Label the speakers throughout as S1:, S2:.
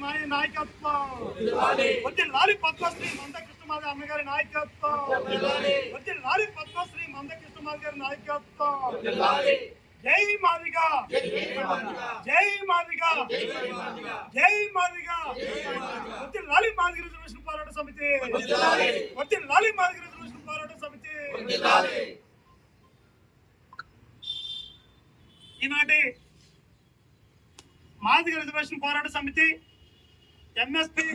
S1: నాయకత్వం, వర్ధిల్లాలి పద్మశ్రీ మందకృష్ణమాది అన్నగారి నాయకత్వం, వర్ధిల్లాలి పద్మశ్రీ మందకృష్ణమాది గారి నాయకత్వం. జై మాదిగా, జై మాదిగా, జై మాదిగా. వర్ధిల్లాలి మాదిగ రిజర్వేషన్ పోరాట సమితి, వర్ధిల్లాలి మాదిగ రిజర్వేషన్ పోరాట సమితి. ఈనాటి మాదిగ రిజర్వేషన్ పోరాట సమితి ఎంఎస్పీ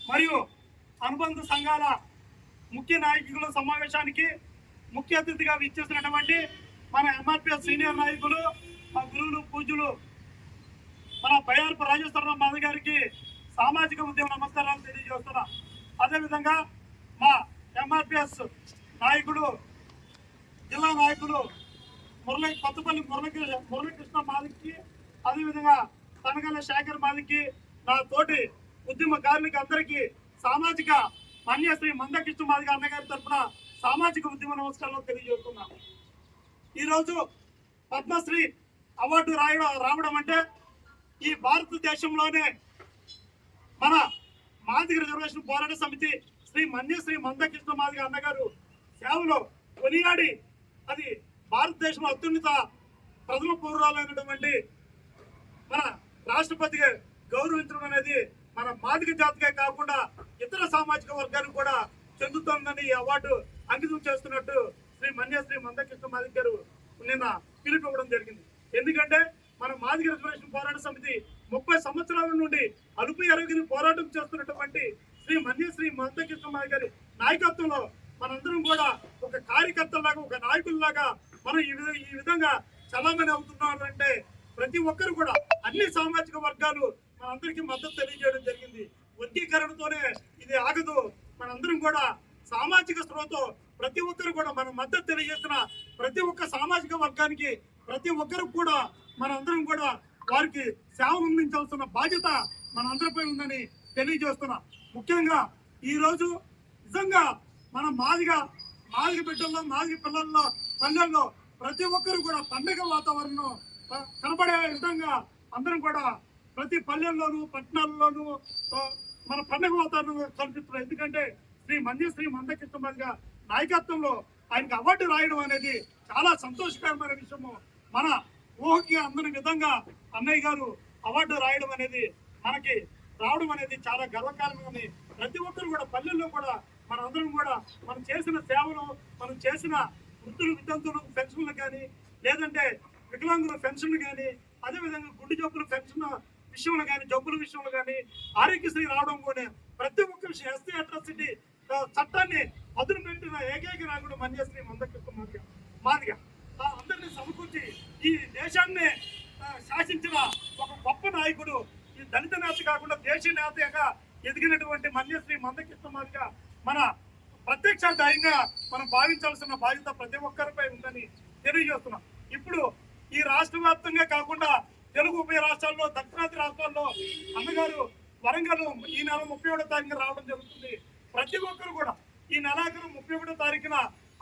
S1: మరియు అనుబంధ సంఘాల ముఖ్య నాయకుల సమావేశానికి ముఖ్య అతిథిగా విచ్చేసినటువంటి మన ఎంఆర్పిఎస్ సీనియర్ నాయకులు, మా గురువులు, పూజ్యులు మన బయ్యారపు రాజేశ్వరరావు మాది గారికి సామాజిక ఉద్యమ నమస్కారాలు తెలియజేస్తున్నా. అదేవిధంగా మా ఎంఆర్పిఎస్ నాయకుడు, జిల్లా నాయకుడు కొత్తపల్లి మురళీకృష్ణ మాదికి, అదేవిధంగా తనగల శేఖర్ మాదికి, నా తోటి ఉద్యమ కార్మికులందరికీ సామాజిక మన్యశ్రీ మందకృష్ణ మాదిగ అన్నగారి తరఫున సామాజిక ఉద్యమ నమస్కారాలు తెలియజేస్తున్నాను. ఈరోజు పద్మశ్రీ అవార్డు రావడం అంటే ఈ భారతదేశంలోనే మన మాదిగ రిజర్వేషన్ పోరాట సమితి శ్రీ మందకృష్ణ మాదిగ అన్నగారు సేవలో కొనియాడి అది భారతదేశంలో అత్యున్నత ప్రథమ పౌరురాలైనటువంటి మన రాష్ట్రపతిగా గౌరవించడం అనేది మన మాదిగ జాతికే కాకుండా ఇతర సామాజిక వర్గానికి కూడా చెందుతుందని ఈ అవార్డు అంకితం చేస్తున్నట్టు శ్రీ మందకృష్ణ మాదిగ గారు నిన్న పిలుపువ్వడం జరిగింది. ఎందుకంటే మన మాదిగ రిజర్వేషన్ పోరాట సమితి 30 సంవత్సరాల నుండి అలుపు ఎరగని పోరాటం చేస్తున్నటువంటి శ్రీ మందకృష్ణ మాదిగ గారి నాయకత్వంలో మనందరం కూడా ఒక కార్యకర్తలాగా, ఒక నాయకుల్లాగా మనం ఈ విధంగా చలామణి అవుతున్నారంటే ప్రతి ఒక్కరు కూడా అన్ని సామాజిక వర్గాలు మనందరికీ మద్దతు తెలియజేయడం జరిగింది. వర్గీకరణతోనే ఇది ఆగదు. మనందరం కూడా సామాజిక స్పృహతో ప్రతి ఒక్కరు కూడా మన మద్దతు తెలియజేస్తున్న ప్రతి ఒక్క సామాజిక వర్గానికి ప్రతి ఒక్కరు కూడా మనందరం కూడా వారికి సేవలు అందించాల్సిన బాధ్యత మనందరిపై ఉందని తెలియజేస్తున్నా. ముఖ్యంగా ఈరోజు నిజంగా మన మాదిగ బిడ్డల్లో, మాదిగ పిల్లల్లో, పల్లెల్లో ప్రతి ఒక్కరు కూడా పండుగ వాతావరణం కనబడే విధంగా అందరం కూడా ప్రతి పల్లెల్లోనూ, పట్టణాల్లోనూ మన పండుగ వాతావరణం కల్పిస్తున్నారు. ఎందుకంటే శ్రీ మందకృష్ణ మాదిగ నాయకత్వంలో ఆయనకి అవార్డు రాయడం అనేది చాలా సంతోషకరమైన విషయము. మన ఊహకి అందని విధంగా అన్నయ్య గారు అవార్డు రాయడం అనేది మనకి రావడం అనేది చాలా గర్వకారణమని ప్రతి ఒక్కరు కూడా పల్లెల్లో కూడా మనందరం కూడా మనం చేసిన సేవలు, మనం చేసిన వృద్ధులు, వితంతులు పెన్షన్లు కానీ, లేదంటే వికలాంగుల పెన్షన్లు కానీ, అదేవిధంగా గుండె జబ్బుల పెన్షన్ విషయంలో కానీ, జబ్బుల విషయంలో కానీ, ఆరోగ్యశ్రీ రావడం కూడా ప్రతి ఒక్క విషయం ఎస్సీ అట్రాసిటీ చట్టాన్ని అదును పెట్టిన ఏకైక నాయకుడు శ్రీ మందకృష్ణ మాదిగ. అందరినీ సమకూర్చి ఈ దేశాన్ని శాసించిన ఒక గొప్ప నాయకుడు. ఈ దళిత నేత కాకుండా దేశీయ నేతగా ఎదిగినటువంటి శ్రీ మందకృష్ణ మాదిగ మన ప్రత్యక్ష ధైర్యంగా మనం భావించాల్సిన బాధ్యత ప్రతి ఒక్కరిపై ఉందని తెలియజేస్తున్నాం. ఇప్పుడు ఈ రాష్ట్ర వ్యాప్తంగా కాకుండా తెలుగు ఉభయ రాష్ట్రాల్లో, దక్షిణాది రాష్ట్రాల్లో అన్నగారు వరంగల్ ఈ నెల 31వ తారీఖున రావడం జరుగుతుంది. ప్రతి ఒక్కరు కూడా ఈ నెలాఖరు 31వ తారీఖున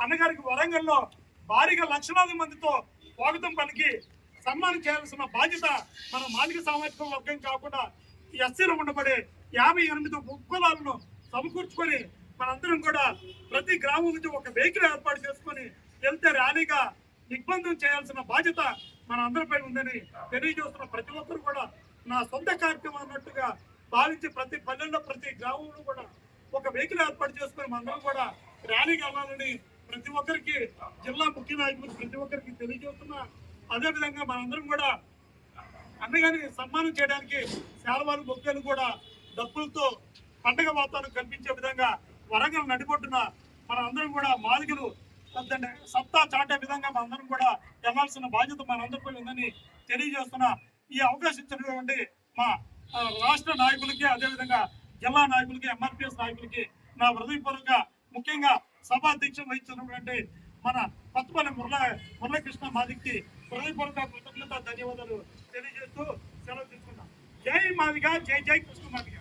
S1: అన్నగారికి వరంగల్లో భారీగా లక్షలాది మందితో స్వాగతం పలికి సన్మానం చేయాల్సిన బాధ్యత మన మాదిగ సామాజిక వర్గం కాకుండా ఎస్సీలో ఉండబడే 58 ఉపకులాలను సమకూర్చుకొని మనందరం కూడా ప్రతి గ్రామం నుంచి ఒక వెహికల్ ఏర్పాటు చేసుకొని వెళ్తే ర్యాలీగా దిగ్బంధం చేయాల్సిన బాధ్యత మన అందరిపై ఉందని తెలియజేస్తున్న ప్రతి ఒక్కరు కూడా నా సొంత కార్యక్రమం అన్నట్టుగా భావించి ప్రతి పల్లెల్లో, ప్రతి గ్రామంలో కూడా ఒక వెహికల్ ఏర్పాటు చేసుకొని మనందరం కూడా ర్యాలీకి వెళ్ళాలని ప్రతి ఒక్కరికి, జిల్లా ముఖ్య నాయకులకు ప్రతి ఒక్కరికి తెలియజేస్తున్నా. అదేవిధంగా మనందరం కూడా అన్నగారిని సన్మానం చేయడానికి శాలువాలు, బొగ్గలు కూడా డబ్బులతో పండగ వాతావరణం కల్పించే విధంగా వరంగల్ నడిబొట్టున మన అందరం కూడా మాదిగలు సత్తా చాటే విధంగా మనందరం కూడా వెళ్ళాల్సిన బాధ్యత మనందరిపై ఉందని తెలియజేస్తున్నా. ఈ అవకాశం ఇచ్చినటువంటి మా రాష్ట్ర నాయకులకి, అదేవిధంగా జిల్లా నాయకులకి, ఎంఆర్పిఎస్ నాయకులకి నా హృదయపూర్వక, ముఖ్యంగా సభాధ్యక్షం వహించినటువంటి మన కొత్తపల్లి మురళీకృష్ణ మాదికి హృదయపూర్వక కృతజ్ఞత, ధన్యవాదాలు తెలియజేస్తూ సెలవు తీసుకున్నాం. జై మాదిగ, జై కృష్ణ మాదిగ.